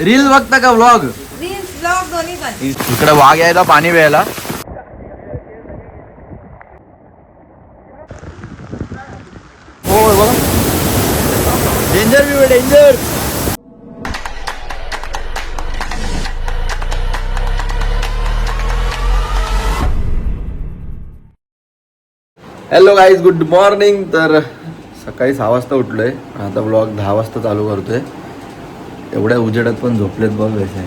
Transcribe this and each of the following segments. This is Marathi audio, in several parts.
रील बघता का व्लॉग? रील्स ब्लॉग दोन्ही पण. इकडे वाघ यायला पाणी प्यायला. हो बघा डेंजर व्ह्यू आहे danger. Hello guys good morning. तर सकाळी 6 वाजता उठलोय. आता ब्लॉग 10 वाजता चालू करतोय. एवढ्या उजेडात पण झोपलेत बघ कसे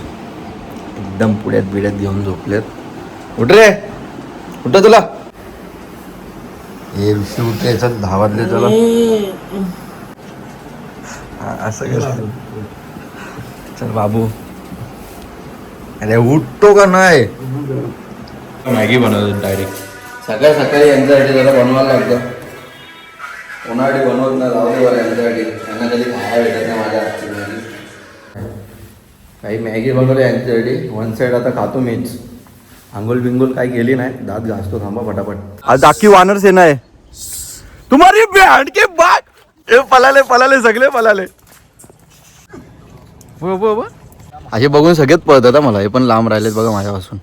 एकदम पुड्यात बिड्यात घेऊन झोपलेत. उठ रे उठ तुला. हे ऋषी उठले चल 10 वाजले चला. असं कसं चल बाबू. अरे उठतो का नाही. मॅगी बनवतो डायरेक्ट सकाळी सकाळी यांच्यासाठी जरा बनवायला लागतं. उन्हाळी बनवत नाही जाऊ दे बरं यांच्यासाठी. यांना कधी खायला भेटत नाही माझ्या हातची मॅगी. काही मॅगी बनवली यांच्यासाठी. वन साईड आता खातो मीच. आंघोळ बिंगोल काही केली नाही. दात घासतो थांबा फटाफट. आज अख्खी वानर सेना आहे. तुम्हारी बँड के बाग हे पलाले पलाले सगळे पलाले. असे बघून सगळेच पळतात मला. हे पण लांब राहिलेत बघा माझ्यापासून.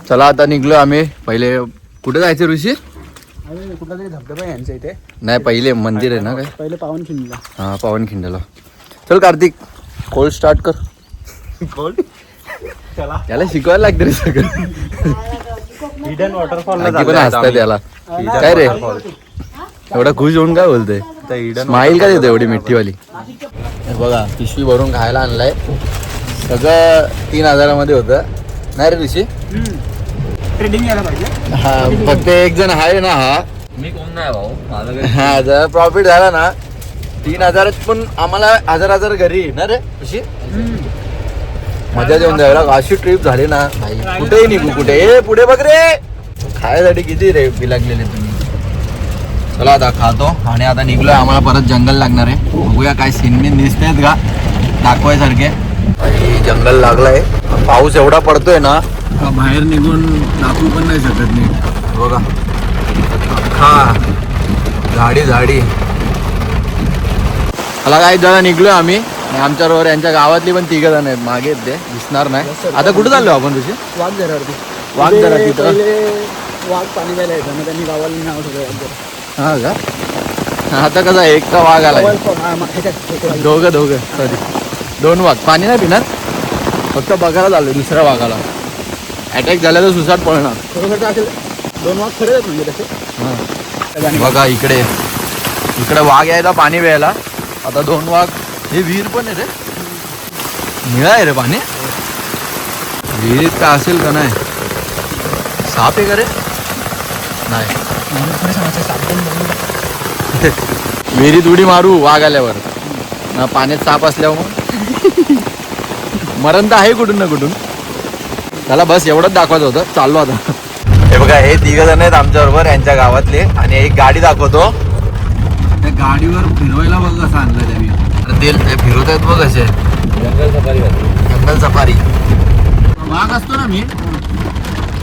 चला आता निघलो आम्ही. पहिले कुठे जायचं ऋषी? कुठला तरी धबधबा यांच्या इथे. नाही पहिले मंदिर आहे ना काय? पहिले पावनखिंडला. हा पावनखिंडला. चल कार्तिक कोल्ड स्टार्ट कर. कोल्ड त्याला शिकवायला लागतं रे सगळं. हिडन वॉटरफॉल पण असतात त्याला. काय रे एवढा खुश होऊन काय बोलतोय? स्माईल काय देतो एवढी मिठीवाली. बघा पिशवी भरून खायला आणलाय. सगळं 3000 होतं नाही रे ऋषी? ट्रेडिंग यायला पाहिजे. हा फक्त एक जण आहे ना. हा मी कोण नाही भाऊ माझं. हा जर प्रॉफिट झाला ना 3000 पण आम्हाला 1000 घरी ना रे ऋषी. मजा देऊन द्यायला. अशी ट्रिप झाली ना भाई. कुठेही निघू कुठे. ए पुढे बघ रे. खायसाठी किती रे बिलागलेले तुम्ही. चला आता खातो आणि आता निघलोय. आम्हाला परत जंगल लागणार आहे. बघूया काय सीन बिन दिसतेत का दाखवायसारखे. जंगल लागलाय. पाऊस एवढा पडतोय ना बाहेर निघून दाखवू पण नाही शकत नाही. बघा हा झाडी झाडी. मला काय जरा निघलोय आम्ही. आमच्या बरोबर यांच्या गावातली पण 3 जण आहेत. मागे आहेत ते दिसणार नाही. आता कुठे चाललो आपण ऋषी? वाघ जरावरती. वाघ जरा तिथं वाघ पाणी द्यायला येतं मग त्यांनी गावाला नाव ठेवलं. हा का? आता कसा एकटा वाघ आला. दोघं सॉरी 2 वाघ. पाणी नाही पिणार फक्त बघायला चाललोय दुसऱ्या वाघाला. अटॅक झाला तर सुसाट पळणार. बरोबर असेल. 2 वाघ खरे आहेत म्हणजे तसे. बघा इकडे वाघ यायला पाणी प्यायला. आता 2 वाघ. हे विहीर पण आहे रे. निळा आहे रे पाणी. विहिरीत का असेल का नाही. साप आहे का रे? नाही विहिरीत उडी मारू वाघ आल्यावर ना. पाण्यात साप असल्यावर मरण तर आहे कुठून ना कुठून. त्याला बस एवढंच दाखवायचं होतं. चाललो आता. हे बघा हे 3 जण आहेत आमच्या बरोबर यांच्या गावातले. आणि एक गाडी दाखवतो. त्या गाडीवर फिरवायला बघ कसं आणलं त्यांनी. ते फिरवत आहेत बघ कसे. जंगल सफारी. वाघ असतो ना मी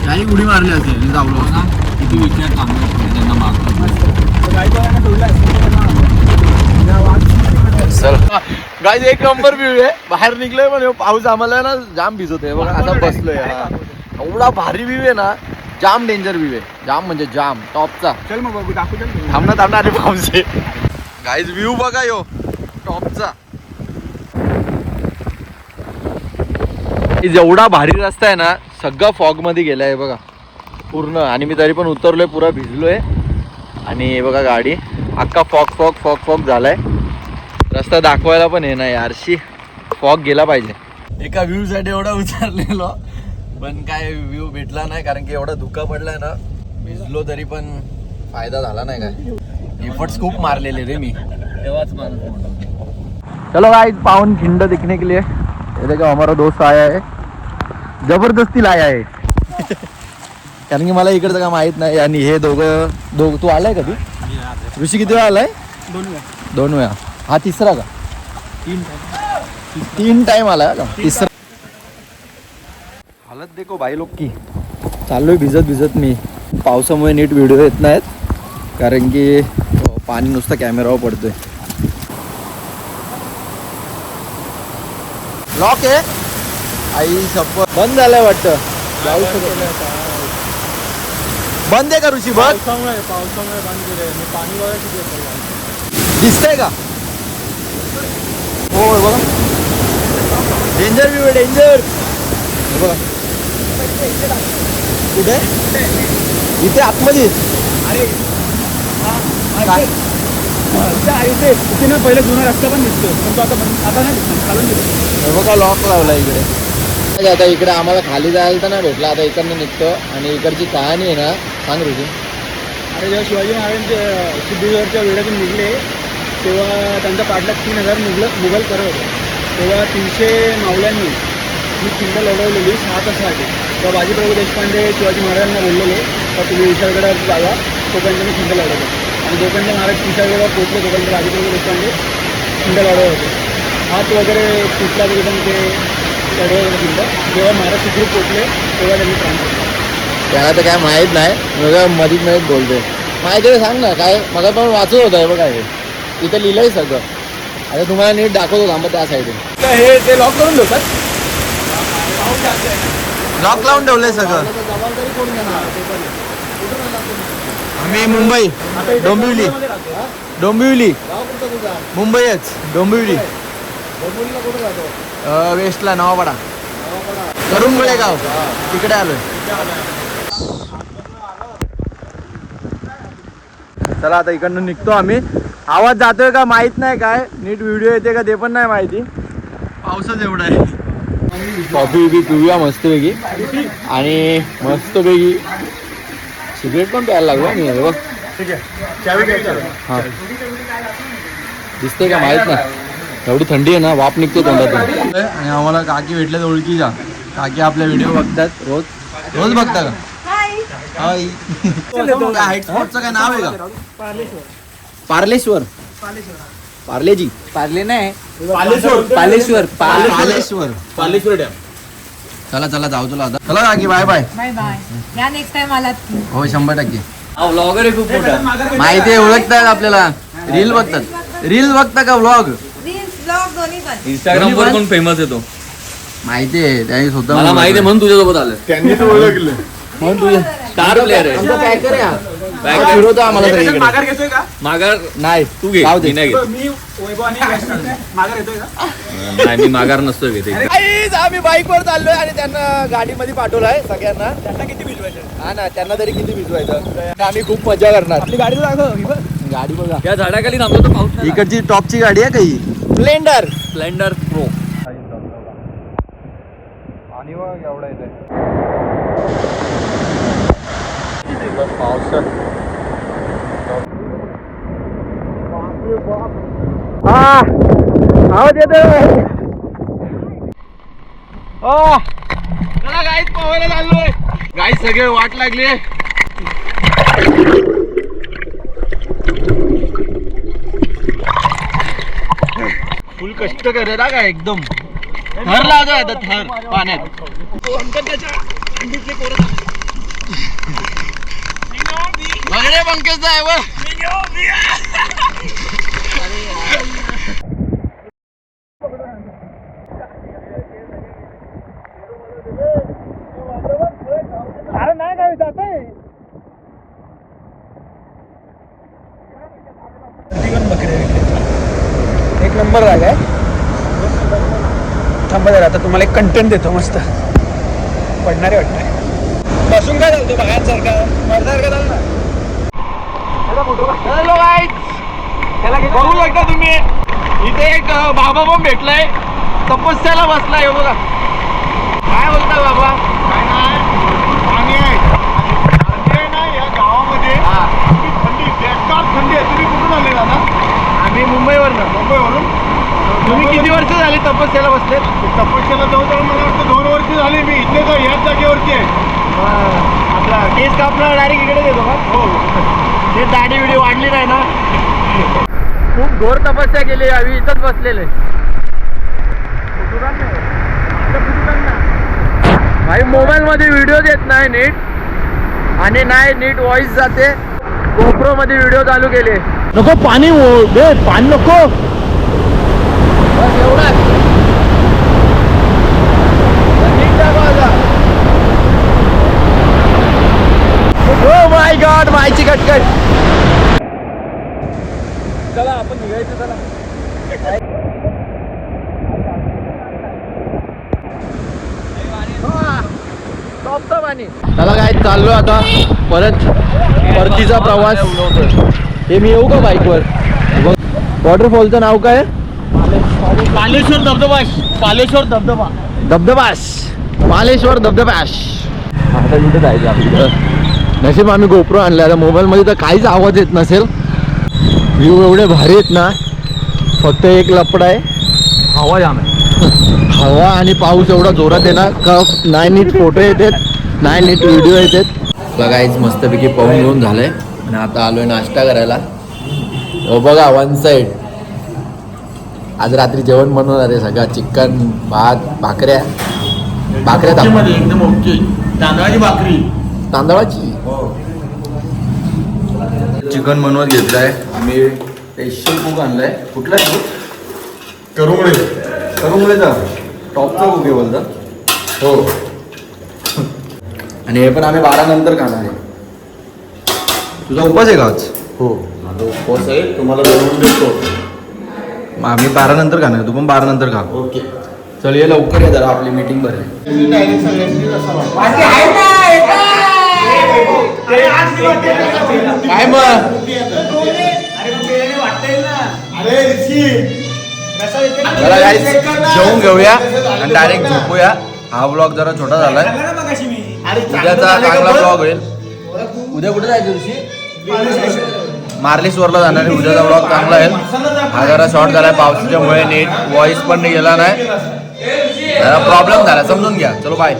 त्याही उडी मारली असेल जावलो ना. किती विचार त्यांना मागतो. चल गाईज एक नंबर व्ह्यू आहे. बाहेर निघलोय पण पाऊस आम्हाला ना जाम भिजवतोय बघा. आता बसलोय. एवढा भारी व्ह्यू आहे ना. जाम डेंजर व्ह्यू आहे. जाम म्हणजे जाम टॉपचा. चल मग बघू दाखवू. चल थांबणार अरे पाऊस आहे. गाईज व्ह्यू बघा यो टॉपचा. जेवढा भारी रस्ता आहे ना सगळं फॉग मध्ये गेलाय बघा पूर्ण. आणि मी तरी पण उतरलोय पुरा भिजलोय. आणि हे बघा गाडी अख्खा फॉग झालाय. रस्ता दाखवायला पण आहे ना यारशी. फॉग गेला पाहिजे. एका व्ह्यू साठी एवढा उतरलेलो पण काय व्ह्यू भेटला नाही. कारण की एवढा धुका पडलाय ना. भिजलो तरी पण फायदा झाला नाही. काय एफर्ट्स खूप मारलेले रे मी तेव्हाच. चलो गाइस पावनखिंड देखने के लिए. ये देखो हमारा दोस्त आया है. जबरदस्ती लाया है. कारण की मला इकडचं काय माहित नाही. आणि हे दोघं तू आलाय कधी? ऋषी किती वेळा आलाय? 2 वेळा. हा तिसरा का? 3 टाइम आलाय का? तिसरा. हालत देखो भाई लोक की. चाललोय भिजत मी. पावसामुळे नीट व्हिडिओ येत नाहीत कारण की पाणी नुसतं कॅमेरावर पडतोय. लॉक आहे आई शपथ बंद झालंय वाटतं जाऊ शकत बंद आहे का ऋषी बघ पावसामुळे बंद केले मी पाणी वगैरे किती येतं दिसतंय का हो बघा डेंजर व्ह्यू आहे डेंजर बघा कुठे इथे आतमध्ये अरे काय? इथे ना पहिले जुना रस्ता पण दिसतो पण तो आता नाही दिसतो खालून दिसतो हे बघा लॉक लावला इकडे आता इकडे आम्हाला खाली जायला तर नाही भेटलं आता इकडनं निघतो आणि इकडची कहाणी आहे ना सांग ऋषी अरे जेव्हा शिवाजी महाराजांचे सिद्धीगडच्या वेळातून निघले तेव्हा त्यांचा पाठलाग 3000 मुघल करत होते तेव्हा 300 मावळ्यांनी ही खिंड लढवलेली 6 तासासाठी तेव्हा बाजीप्रभू देशपांडे शिवाजी महाराजांना बोललेले तर तुम्ही विशाळगडात जावा तोपर्यंत मी खिंड लढवतो आणि जोपर्यंत महाराज विशाळगडात पोहोचले तोपर्यंत बाजीप्रभू देशपांडे खिंड लढवत होते हात वगैरे तुटला तरी पण ते लढवत होते खिंड जेव्हा महाराज तिथे पोहोचले तेव्हा त्यांनी प्राण सोडला त्याला तर काय माहीत नाही बघा मधीच मध्ये बोलतोय माहिती आहे सांग ना काय मला पण वाचत होतं हे बघा हे इथं लिहिलंय सगळं आता तुम्हाला नीट दाखवतो थांबा त्या साईडून हे ते लॉक करून ठेवतात लॉक लावून ठेवलंय सगळं आम्ही मुंबई डोंबिवली डोंबिवली मुंबईच डोंबिवली वेस्टला नवापाडा करून गाव तिकडे आलोय चला आता इकडनं निघतो आम्ही आवाज जातोय का माहित नाही काय नीट व्हिडिओ येते का ते पण नाही माहिती पावसाच एवढा आहे कॉफी बिफी पिऊया मस्तपैकी आणि मस्तपैकी सिगरेट पण प्यायला लागलो मी बघ ठीक आहे हां दिसते का माहित नाही एवढी थंडी आहे ना वाप निघतो तोंडातून आणि आम्हाला काकी भेटल्यात ओळखीच्या काकी आपल्या व्हिडिओ बघतात रोज रोज बघता का हाय हाईट स्पॉटचं काय नाव आहे का पार्लेश्वर पार्लेजी पार्ले नाही पालेश्वर पार्लेश्वर डॅम चला चला जाऊ तुला आता चला काकी बाय बाय बाय बाय या नेक्स्ट टाइम आलात की हो 100% व्लॉगर आहे खूप मोठा माहिती आहे ओळखतात आपल्याला रील बघता का व्लॉग रील्स ब्लॉग दोन्ही पण इंस्टाग्राम वर पण फेमस आहे तो माहिती आहे त्याने स्वतः मला माहिती आहे म्हणून तुझ्यासोबत आलं त्यांनी तर ओळखलं म्हणून तुझ्या स्टार प्लेअर आहे आमचा पॅकर आहे हा. Packer. हा फिरवतो आम्हाला सगळीकडे. माघार घेतोय का माघार नाही तू घे जाऊ दे. मी नाही घेत मी वैभव आणि माघार घेतोय का नाही मी माघार नसतो घेते आईज, आम्ही बाईकवर चाललोय आणि त्यांना गाडीमध्ये पाठवलंय सगळ्यांना त्यांना किती भिजवायचं हा ना त्यांना तरी किती भिजवायचं आम्ही खूप मजा करणार आपली गाडी दाखव ही बघ. गाडी बघा या झाडाखाली थांबतो तर पाऊस इकडची टॉपची गाडी आहे काही स्प्लेंडर स्प्लेंडर प्रो आणि एवढा येत पावस आवाज येतोय चला गाईत पोहायला चाललोय गाई सगळे वाट लागली फुल कष्ट करत हा का एकदम थर लावतोय आता थर पाण्यात वगैरे पंकज आहे व अरे नाही काय जातंय एक नंबर जागा आहे थांबा जरा आता तुम्हाला एक कंटेंट देतो मस्त पडणारे वाटतं बसून काय चालतो बघायसारखं मरसारखं झालं ना हॅलो गाईज बघू शकता तुम्ही इथे एक बाबा पण भेटलाय तपस्याला बसलाय हे बघा काय बोलताय बाबा काय नाही पाणी आहे आणि ना या गावामध्ये थंडी बेकार थंडी आहे तुम्ही कुठून आले दादा आम्ही मुंबईवरून तुम्ही किती वर्ष झाली तपस्याला बसले तपस्याला जवळजवळ मला वाटतं 2 वर्ष झाली मी इथले तर याच जागेवरती आहे आपला केस कापला डायरेक्ट इकडे देतो का हो ते दाढी विडी वाढली नाही ना खूप घोर तपस्या केली आम्ही इथंच बसलेले भाई मोबाईल मध्ये व्हिडिओ देत नाही नीट आणि नाही नीट व्हॉइस जाते गोप्रो मध्ये व्हिडिओ चालू केले नको पाणी दे पाणी नको बस एवढाच व्हायची कटकट. चला आपण निघायचं चला. चला काय चाललो आता परत परतीचा प्रवास. हे मी येऊ का बाईकवर? वॉटरफॉलचं नाव काय? पालेश्वर धबधबा. पालेश्वर धबधबा. धबधबास. मालेश्वर धबधबास. आता कुठे जायचं आपल्याला? नशीब आम्ही गोप्रो आणला. आता मोबाईलमध्ये तर काहीच आवाज येत नसेल. व्ह्यू एवढे भारी आहेत ना. फक्त एक लपड आहे, हवा जाम आहे. हवा आणि पाऊस एवढा जोरात आहे ना का नाही नीट फोटो येतात, नाही नीट व्हिडिओ येतात. बघायच मस्तपैकी पाहून घेऊन झालंय आणि आता आलोय नाश्ता करायला. हो बघा वन साईड. आज रात्री जेवण बनवणार आहे सगळं. चिकन, भात, भाकऱ्या. एकदम ओके. तांदळाची भाकरी. तांदळाची चिकन बनवत घेतलाय आम्ही. स्पेशल कुक आणलाय. कुठला आहे कुक? करुंगळेचा टॉपचा कुक आहे बोलता. हो. आणि हे पण आम्ही 12 नंतर खाणार आहे. तुझा उपास आहे का आज? हो माझा उपवास आहे, तुम्हाला बनवून देतो. मग आम्ही 12 नंतर खाणार. तू पण 12 नंतर खा. ओके. चल ये लवकर ये जरा, आपली मीटिंग भरली. काय मग जरा guys, जेवून घेऊया आणि डायरेक्ट झोपूया. हा ब्लॉग जरा छोटा झालाय. उद्याचा चांगला ब्लॉग होईल. उद्या कुठे जायचं ऋषी? मार्लेश्वरला जाणार आहे. उद्याचा ब्लॉग चांगला आहे. हा जरा शॉर्ट झालाय पावसाच्यामुळे. नीट व्हॉइस पण नाही गेला नाही. प्रॉब्लेम झाला, समजून घ्या. चलो बाय.